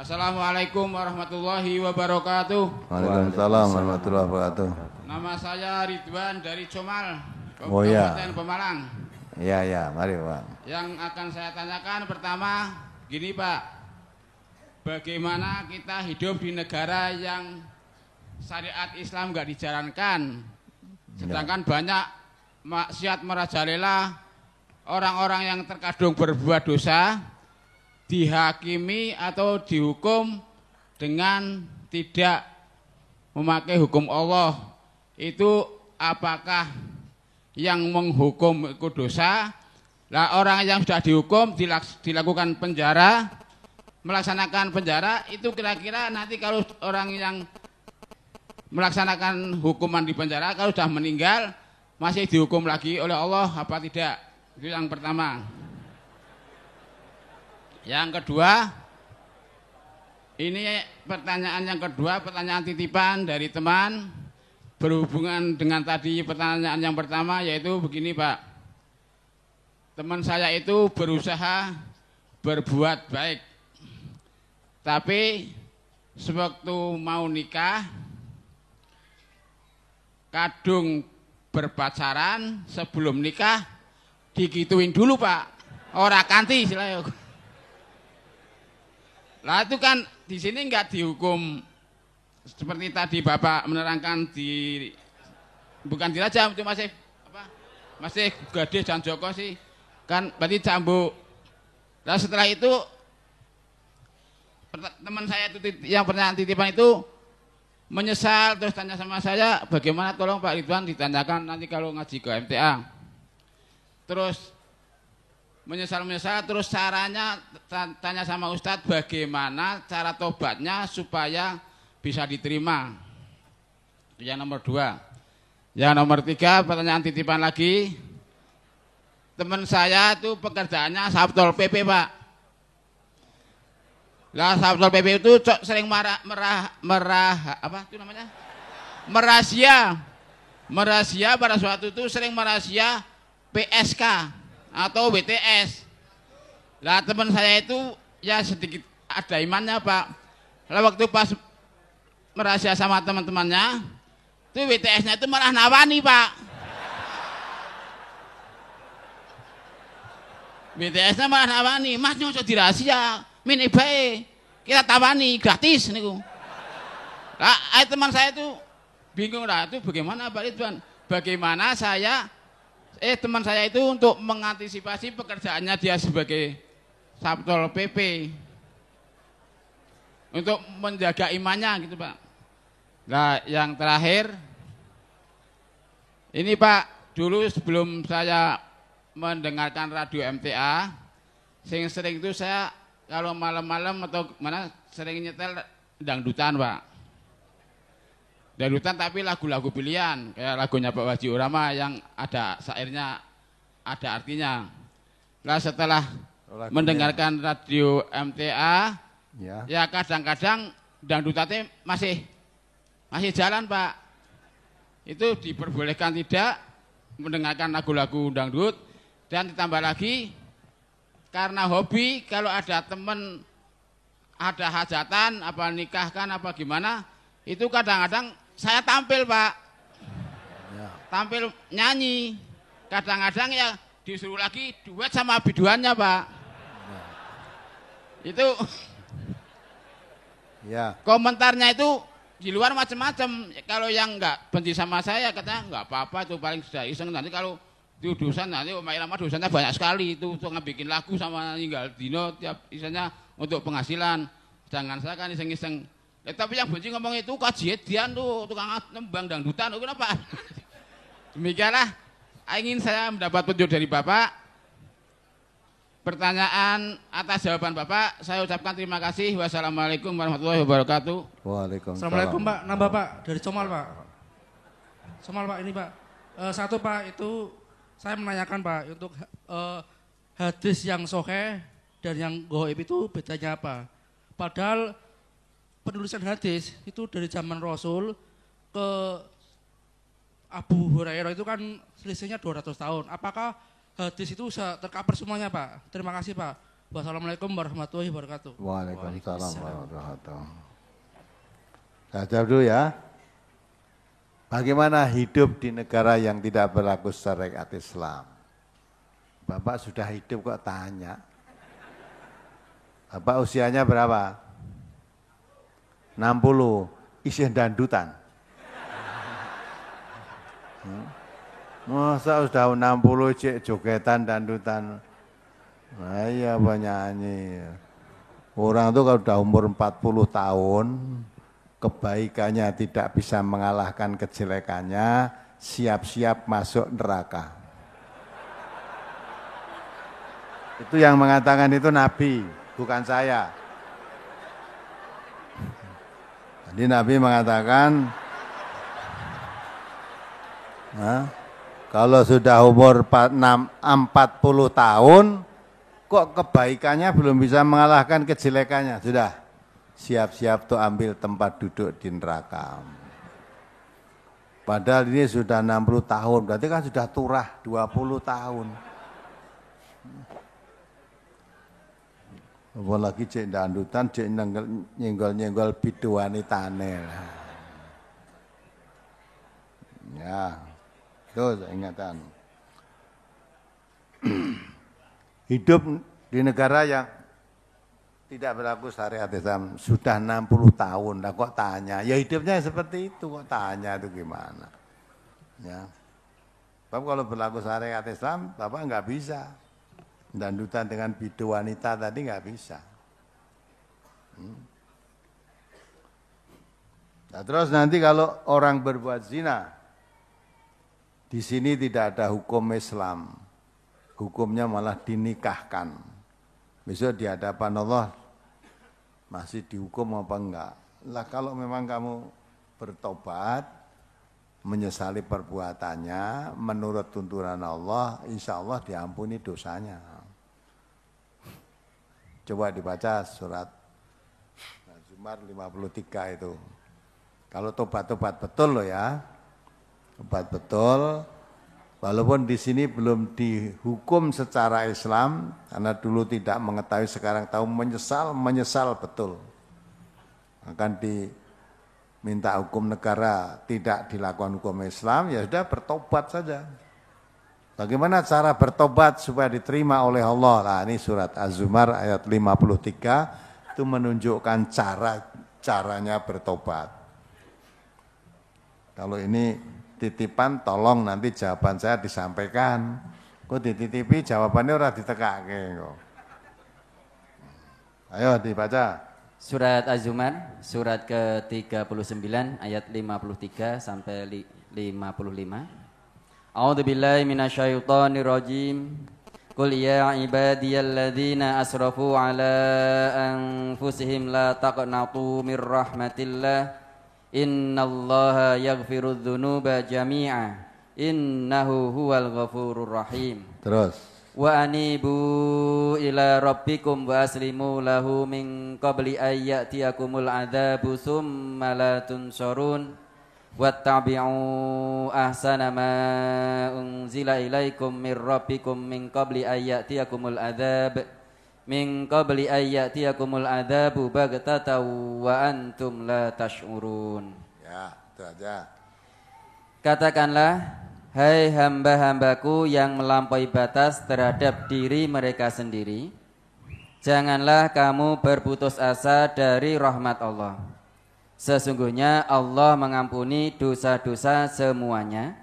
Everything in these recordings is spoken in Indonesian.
Assalamualaikum warahmatullahi wabarakatuh. Waalaikumsalam warahmatullahi wabarakatuh. Nama saya Ridwan dari Comal, Oh ya. Kabupaten Pemalang. Ya, mari Pak. Yang akan saya tanyakan pertama, gini Pak, bagaimana kita hidup di negara yang syariat Islam nggak dijalankan, sedangkan banyak maksiat merajalela, orang-orang yang terkadang berbuat dosa dihakimi atau dihukum dengan tidak memakai hukum Allah. Itu apakah yang menghukum itu dosa? Lah orang yang sudah dihukum dilakukan penjara, melaksanakan penjara, itu kira-kira nanti kalau orang yang melaksanakan hukuman di penjara kalau sudah meninggal masih dihukum lagi oleh Allah apa tidak? Itu yang pertama. Yang kedua, ini pertanyaan yang kedua, pertanyaan titipan dari teman berhubungan dengan tadi pertanyaan yang pertama, yaitu begini Pak. Teman saya itu berusaha berbuat baik, tapi sewaktu mau nikah kadung berpacaran sebelum nikah digituin dulu Pak, ora kanti istilahnya. Lah itu kan di sini nggak dihukum seperti tadi Bapak menerangkan bukan dirajam, itu masih Gadis dan Joko sih kan berarti cambuk. Nah setelah itu teman saya itu yang pertanyaan titipan itu menyesal, terus tanya sama saya, bagaimana tolong Pak Ridwan ditanyakan nanti kalau ngaji ke MTA. Terus menyesal, terus caranya tanya sama Ustadz bagaimana cara tobatnya supaya bisa diterima. Itu yang nomor 2. Yang nomor 3, pertanyaan titipan lagi. Teman saya itu pekerjaannya Satpol PP Pak. Lah Satpol PP itu sering merahasia pada suatu itu sering merahasia PSK atau BTS. Lah teman saya itu ya sedikit ada imannya Pak. Lah waktu pas merahasia sama teman-temannya, itu BTS-nya itu malah nawani Pak. BTS-nya malah nawani, Mas nyosok dirahasia, mini bae, kita tawani gratis niku. Lah teman saya itu bingung lah, itu bagaimana Pak Ridwan? Bagaimana teman saya itu untuk mengantisipasi pekerjaannya dia sebagai Satpol PP untuk menjaga imannya gitu Pak. Nah yang terakhir ini Pak, dulu sebelum saya mendengarkan radio MTA, sering itu saya kalau malam-malam atau mana sering nyetel dangdutan Pak. Dangdutan tapi lagu-lagu pilihan, kayak lagunya Pak Waji Urama yang ada syairnya, ada artinya. Nah setelah mendengarkan radio MTA, ya kadang-kadang dangdutannya masih jalan Pak. Itu diperbolehkan tidak mendengarkan lagu-lagu dangdut, dan ditambah lagi karena hobi, kalau ada teman ada hajatan, apa nikahkan apa gimana, itu kadang-kadang saya tampil Pak, tampil nyanyi, kadang-kadang ya disuruh lagi duet sama biduannya Pak. Itu komentarnya itu di luar macam-macam. Kalau yang nggak benci sama saya katanya nggak apa-apa, itu paling sudah iseng. Nanti kalau itu dosan, nanti Omai Lama dosanya banyak sekali, itu untuk ngebikin lagu sama ninggal dino tiap isanya untuk penghasilan. Jangan saya kan iseng-iseng. Tapi yang benci ngomong itu kajian tuh tukang nembang dangdutan, kenapa? Demikianlah ingin saya mendapat petunjuk dari Bapak. Pertanyaan atas jawaban Bapak saya ucapkan terima kasih. Wassalamualaikum warahmatullahi wabarakatuh. Waalaikumsalam. Assalamualaikum Pak, nama Pak dari Comal Pak. Comal Pak, ini Pak. Satu Pak, itu saya menanyakan Pak untuk hadis yang sahih dan yang gaib itu bedanya apa? Padahal penulisan hadis itu dari zaman Rasul ke Abu Hurairah itu kan selisihnya 200 tahun. Apakah hadis itu tercover semuanya Pak? Terima kasih Pak. Wassalamualaikum warahmatullahi wabarakatuh. Waalaikumsalam warahmatullahi wabarakatuh. Saya jawab dulu ya. Bagaimana hidup di negara yang tidak berlaku syariat Islam? Bapak sudah hidup kok tanya. Bapak usianya berapa? 60, isi dandutan. Masa sudah 60 cek jogetan dandutan. Nah iya penyanyi. Orang itu kalau sudah umur 40 tahun, kebaikannya tidak bisa mengalahkan kejelekannya, siap-siap masuk neraka. Itu yang mengatakan itu Nabi, bukan saya. Jadi Nabi mengatakan, kalau sudah umur 40 tahun, kok kebaikannya belum bisa mengalahkan kejelekannya, sudah. Siap-siap tuh ambil tempat duduk di neraka. Padahal ini sudah 60 tahun, berarti kan sudah turah 20 tahun. Apalagi cek dandutan, cek nyenggol-nyenggol bidu wanitane. Ya, itu ingatan. Hidup di negara yang tidak berlaku syariat Islam sudah 60 tahun, lah kok tanya? Ya hidupnya seperti itu, kok tanya itu gimana? Ya, Bapak kalau berlaku syariat Islam, Bapak nggak bisa. Dandutan dengan bidu wanita tadi nggak bisa. Nah, terus nanti kalau orang berbuat zina, di sini tidak ada hukum Islam, hukumnya malah dinikahkan. Besok di hadapan Allah masih dihukum apa enggak? Lah kalau memang kamu bertobat, menyesali perbuatannya, menurut tuntunan Allah, insya Allah diampuni dosanya. Coba dibaca surat Az-Zumar 53 itu. Kalau tobat-tobat betul loh ya, tobat betul. Walaupun di sini belum dihukum secara Islam, karena dulu tidak mengetahui, sekarang tahu, menyesal betul. Akan diminta hukum negara, tidak dilakukan hukum Islam, ya sudah bertobat saja. Bagaimana cara bertobat supaya diterima oleh Allah? Nah, ini surat Az-Zumar ayat 53, itu menunjukkan caranya bertobat. Kalau ini titipan, tolong nanti jawaban saya disampaikan. Kok dititipi jawabannya orang ditekake kok. Ayo dibaca. Surat Az-Zumar, surat ke-39 ayat 53 sampai 55. A'udzu billahi minasyaitonir rajim. Qul ya ibadiyalladzina asrafu ala anfusihim la taqnatu mir rahmatillah. Innallaha yaghfirudz dzunuba jami'a innahu huwal ghafurur rahim. Terus. Wa anibu ila rabbikum wa aslimu lahu min qabli ayyatiyakumul adzabu tsumma la tunsarun wattabi'u ahsana ma unzila ilaikum mir rabbikum min qabli ayyatiyakumul adzab min qabli ayyatiyakumul adzabu baghtatan wa antum la tash'urun. Ya, itu aja. Katakanlah, hai hamba-hambaku yang melampaui batas terhadap diri mereka sendiri, janganlah kamu berputus asa dari rahmat Allah. Sesungguhnya Allah mengampuni dosa-dosa semuanya.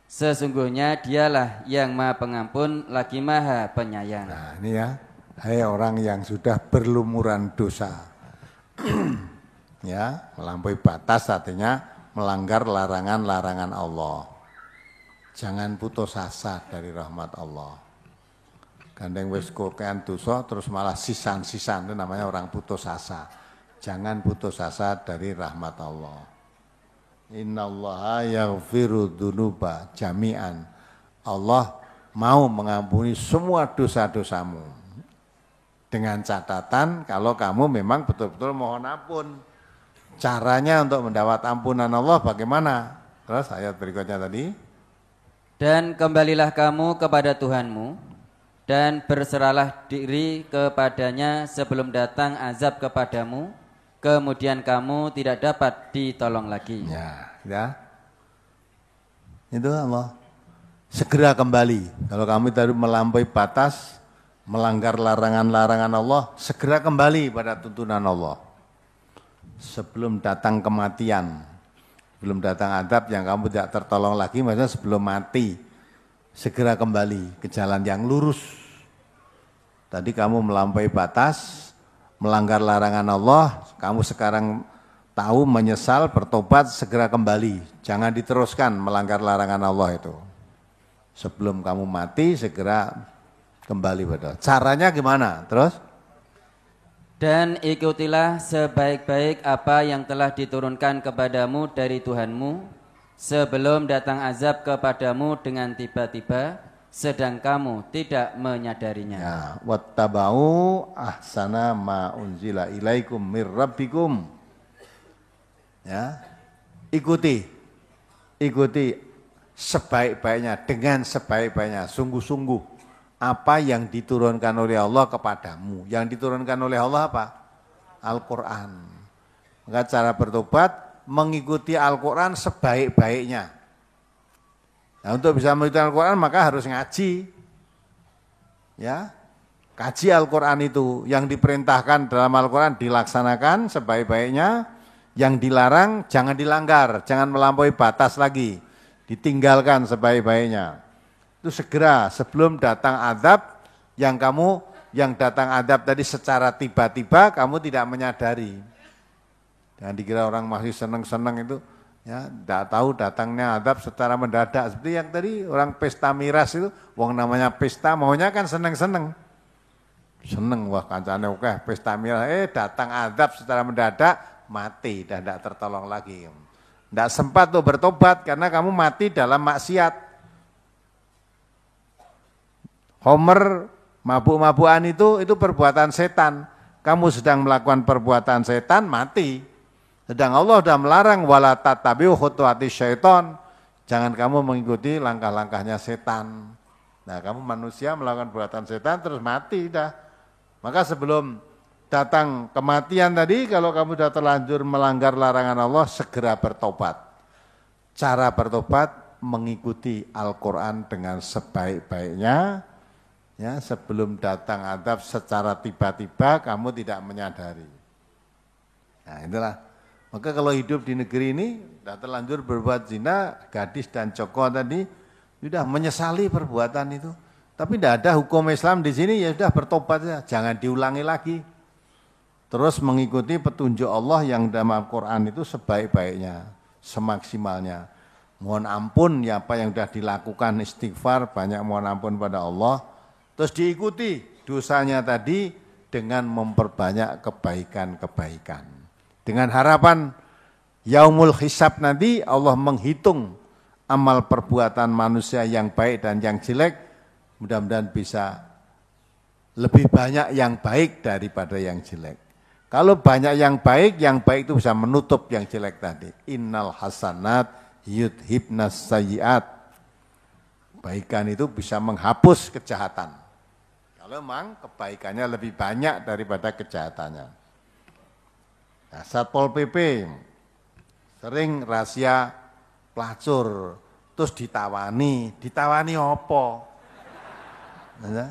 Sesungguhnya dialah yang maha pengampun lagi maha penyayang. Nah ini ya, hai orang yang sudah berlumuran dosa. Ya, melampaui batas artinya melanggar larangan-larangan Allah. Jangan putus asa dari rahmat Allah. Gandeng wis kokean dosa terus malah sisan-sisan, itu namanya orang putus asa. Jangan putus asa dari rahmat Allah. Innallaha yaghfiru dzunuba jami'an. Allah mau mengampuni semua dosa-dosamu. Dengan catatan kalau kamu memang betul-betul mohon ampun. Caranya untuk mendapat ampunan Allah bagaimana? Terus ayat berikutnya tadi. Dan kembalilah kamu kepada Tuhanmu, dan berserahlah diri kepadanya sebelum datang azab kepadamu, kemudian kamu tidak dapat ditolong lagi. Ya. Itu Allah. Segera kembali. Kalau kamu tadi melampaui batas, melanggar larangan-larangan Allah, segera kembali pada tuntunan Allah. Sebelum datang kematian, sebelum datang azab yang kamu tidak tertolong lagi, maksudnya sebelum mati, segera kembali ke jalan yang lurus. Tadi kamu melampaui batas, melanggar larangan Allah, kamu sekarang tahu, menyesal, bertobat, segera kembali. Jangan diteruskan melanggar larangan Allah itu. Sebelum kamu mati, segera kembali pada. Caranya gimana? Terus? Dan ikutilah sebaik-baik apa yang telah diturunkan kepadamu dari Tuhanmu, sebelum datang azab kepadamu dengan tiba-tiba, sedang kamu tidak menyadarinya. Ya, wattaba'u ahsana ma unzila ilaikum mir rabbikum. Ya. Ikuti sebaik-baiknya, dengan sebaik-baiknya, sungguh-sungguh apa yang diturunkan oleh Allah kepadamu. Yang diturunkan oleh Allah apa? Al-Quran. Maka cara bertobat mengikuti Al-Quran sebaik-baiknya. Nah, untuk bisa mengikuti Al-Quran maka harus ngaji. Ya, kaji Al-Quran itu. Yang diperintahkan dalam Al-Quran dilaksanakan sebaik-baiknya. Yang dilarang jangan dilanggar, jangan melampaui batas lagi. Ditinggalkan sebaik-baiknya. Itu segera sebelum datang azab yang datang azab tadi secara tiba-tiba kamu tidak menyadari. Jangan dikira orang masih senang-senang itu, ya, tidak tahu datangnya azab secara mendadak. Seperti yang tadi orang pesta miras itu, wong namanya pesta maunya kan senang-senang. Seneng, wah kancane oke pesta miras, datang azab secara mendadak, mati dan tidak tertolong lagi. Tidak sempat tuh bertobat karena kamu mati dalam maksiat. Homer mabuk-mabukan itu perbuatan setan. Kamu sedang melakukan perbuatan setan, mati. Sedang Allah sudah melarang wala tattabi'u khutuwati syaiton. Jangan kamu mengikuti langkah-langkahnya setan. Nah, kamu manusia melakukan perbuatan setan terus mati dah. Maka sebelum datang kematian tadi, kalau kamu sudah terlanjur melanggar larangan Allah, segera bertobat. Cara bertobat mengikuti Al-Quran dengan sebaik-baiknya. Ya, sebelum datang azab secara tiba-tiba kamu tidak menyadari. Nah, itulah. Maka kalau hidup di negeri ini sudah terlanjur berbuat zina, gadis dan coko tadi sudah menyesali perbuatan itu. Tapi tidak ada hukum Islam di sini, ya sudah bertobat saja, jangan diulangi lagi. Terus mengikuti petunjuk Allah yang dalam Al-Quran itu sebaik-baiknya, semaksimalnya. Mohon ampun ya apa yang sudah dilakukan, istighfar, banyak mohon ampun pada Allah. Terus diikuti dosanya tadi dengan memperbanyak kebaikan-kebaikan. Dengan harapan yaumul hisab nanti Allah menghitung amal perbuatan manusia yang baik dan yang jelek. Mudah-mudahan bisa lebih banyak yang baik daripada yang jelek. Kalau banyak yang baik itu bisa menutup yang jelek tadi. Innal hasanat yudhibnas sayyiat. Kebaikan itu bisa menghapus kejahatan. Kalau memang kebaikannya lebih banyak daripada kejahatannya. Nah, Satpol PP sering rahasia pelacur, terus ditawani apa? Nah,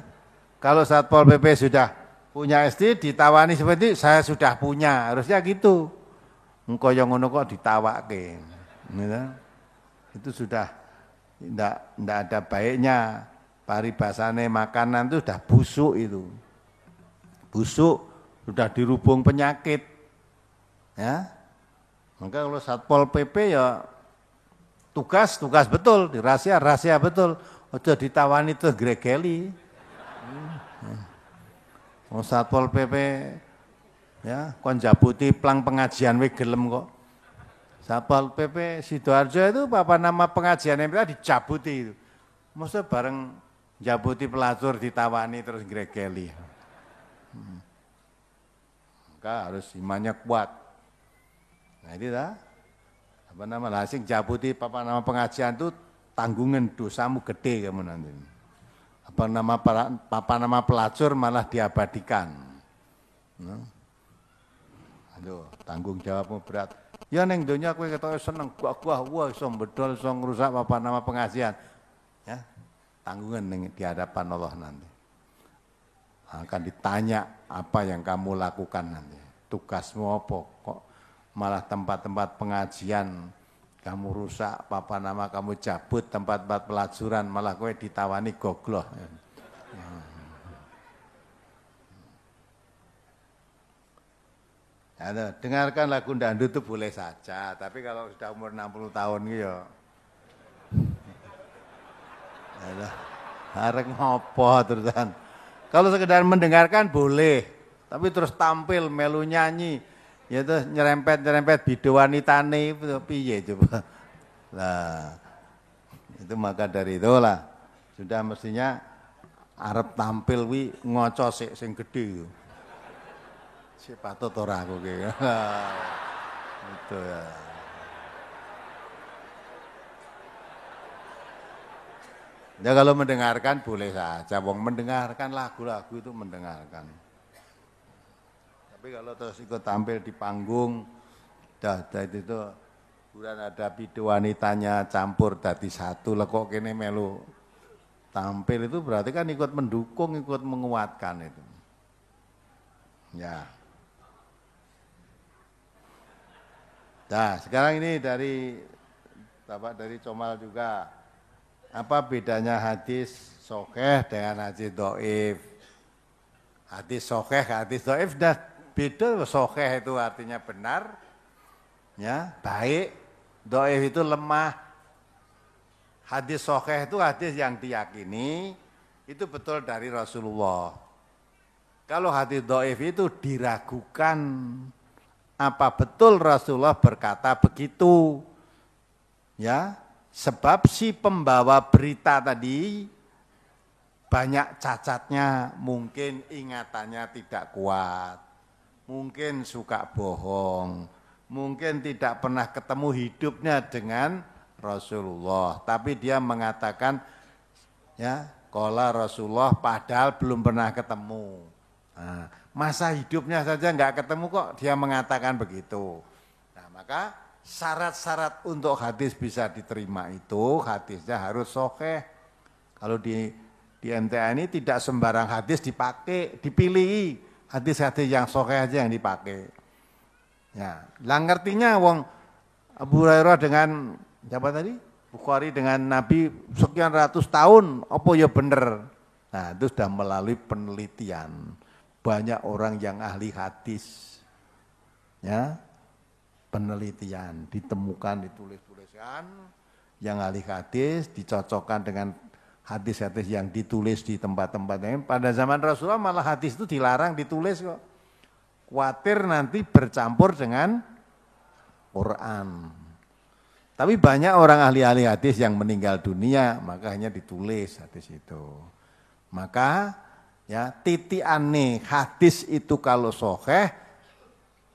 kalau Satpol PP sudah punya SD, ditawani seperti saya sudah punya, harusnya gitu. Engkau yang ngono kok ditawake. Itu sudah tidak ada baiknya. Paribasane makanan itu sudah busuk itu. Busuk, sudah dirubung penyakit. Ya. Maka kalau Satpol PP ya tugas betul, rahasia betul. Ojo ditawani itu gregeli. Satpol PP ya kon jabuti plang pengajian we gelem kok. Satpol PP Sidoarjo itu apa nama pengajian yang dicabuti itu. Maksudnya bareng jabuti pelacur ditawani terus gregeli. Maka harus imannya kuat. Nah ini dah apa nama lasing jabuti apa nama pengajian itu tanggungan dosamu gede kamu nanti. Apa nama pelacur malah diabadikan. Aduh, tanggung jawabmu berat. Ya neng donya kowe ketoke seneng gua wah iso bedol iso ngrusak apa nama pengajian. Ya, tanggungan di hadapan Allah nanti. Akan ditanya apa yang kamu lakukan nanti. Tugasmu apa? Kok malah tempat-tempat pengajian kamu rusak, apa nama kamu cabut tempat-tempat pelacuran, malah kowe ditawani gogloh. Ya, dengarkan lagu dangdut itu boleh saja, tapi kalau sudah umur 60 tahun gitu ya. Arek ngopo terusan. Kalau sekedar mendengarkan boleh, tapi terus tampil melu nyanyi, ya itu nyerempet bidu wanitane piye coba. Nah, itu maka dari itulah sudah mestinya arep tampil wi ngoco sing gedhe. Sepatut ora aku ki. Itu ya. Ya kalau mendengarkan boleh saja, wong mendengarkan lagu-lagu itu mendengarkan. Tapi kalau terus ikut tampil di panggung, dah itu kemudian ada bidu wanitanya campur dadi satu, lah kok kene melu tampil itu berarti kan ikut mendukung, ikut menguatkan itu. Ya. Nah, sekarang ini dari Bapak dari Comal juga. Apa bedanya hadis sahih dengan hadis dhaif? Hadis sahih, hadis dhaif dah beda. Sahih itu artinya benar, ya, baik. Dhaif itu lemah. Hadis sahih itu hadis yang diyakini itu betul dari Rasulullah. Kalau hadis dhaif itu diragukan apa betul Rasulullah berkata begitu. Ya, sebab si pembawa berita tadi banyak cacatnya, mungkin ingatannya tidak kuat, mungkin suka bohong, mungkin tidak pernah ketemu hidupnya dengan Rasulullah, tapi dia mengatakan ya, qala Rasulullah padahal belum pernah ketemu. Nah, masa hidupnya saja enggak ketemu kok dia mengatakan begitu. Nah, maka syarat-syarat untuk hadis bisa diterima itu hadisnya harus sahih. Kalau di MTA ini tidak sembarang hadis dipakai, dipilih hadis-hadis yang sahih aja yang dipakai. Ya, lah ngertinya wong Abu Hurairah dengan siapa tadi? Bukhari dengan Nabi sekian ratus tahun, apa ya bener? Nah, itu sudah melalui penelitian. Banyak orang yang ahli hadis. Ya. Penelitian ditemukan, ditulis-tuliskan yang ahli hadis dicocokkan dengan hadis-hadis yang ditulis di tempat-tempat lain. Pada zaman Rasulullah malah hadis itu dilarang ditulis kok. Khawatir nanti bercampur dengan Quran. Tapi banyak orang ahli-ahli hadis yang meninggal dunia, maka hanya ditulis hadis itu. Maka ya titiane hadis itu kalau sahih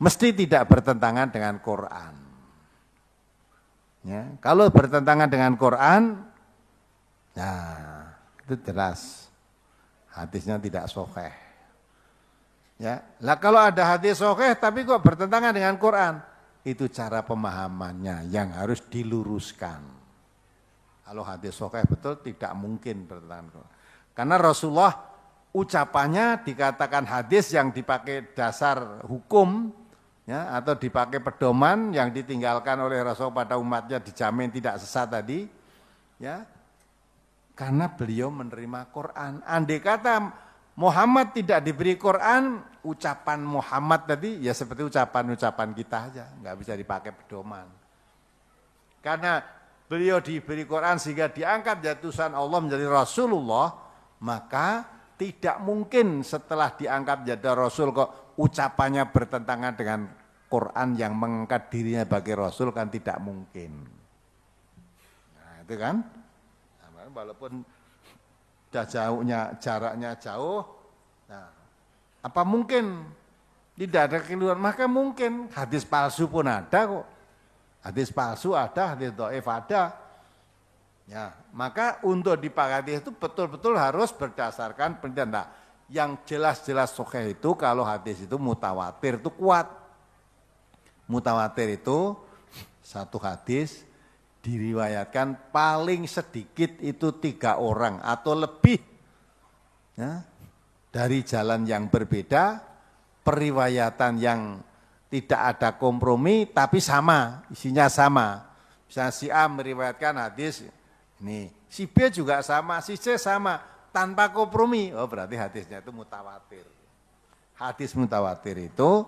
mesti tidak bertentangan dengan Quran. Ya, kalau bertentangan dengan Quran, nah itu jelas hadisnya tidak sahih. Ya, lah kalau ada hadis sahih tapi kok bertentangan dengan Quran, itu cara pemahamannya yang harus diluruskan. Kalau hadis sahih betul tidak mungkin bertentangan Quran. Karena Rasulullah ucapannya dikatakan hadis yang dipakai dasar hukum. Ya, atau dipakai pedoman yang ditinggalkan oleh Rasul pada umatnya dijamin tidak sesat tadi, ya, karena beliau menerima Quran. Andai kata Muhammad tidak diberi Quran, ucapan Muhammad tadi ya seperti ucapan-ucapan kita aja, nggak bisa dipakai pedoman. Karena beliau diberi Quran sehingga diangkat jatusan Allah menjadi Rasulullah, maka tidak mungkin setelah diangkat jadi Rasul kok ucapannya bertentangan dengan Quran yang mengangkat dirinya sebagai Rasul, kan tidak mungkin. Nah itu kan, nah, walaupun jaraknya jauh, nah, apa mungkin tidak ada keliruan? Maka mungkin hadis palsu pun ada kok. Hadis palsu ada, hadis dhaif ada. Ya, maka untuk dipakati itu betul-betul harus berdasarkan penelitian. Nah, yang jelas-jelas sahih itu kalau hadis itu mutawatir itu kuat. Mutawatir itu satu hadis diriwayatkan paling sedikit itu 3 orang atau lebih. Ya, dari jalan yang berbeda, periwayatan yang tidak ada kompromi tapi sama, isinya sama. Misalnya si A meriwayatkan hadis ini, si B juga sama, si C sama, tanpa kompromi. Oh berarti hadisnya itu mutawatir. Hadis mutawatir itu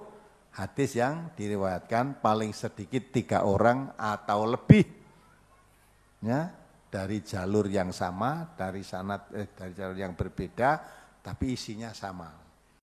hadis yang diriwayatkan paling sedikit 3 orang atau lebih. Ya, dari jalur yang sama, dari jalur yang berbeda, tapi isinya sama.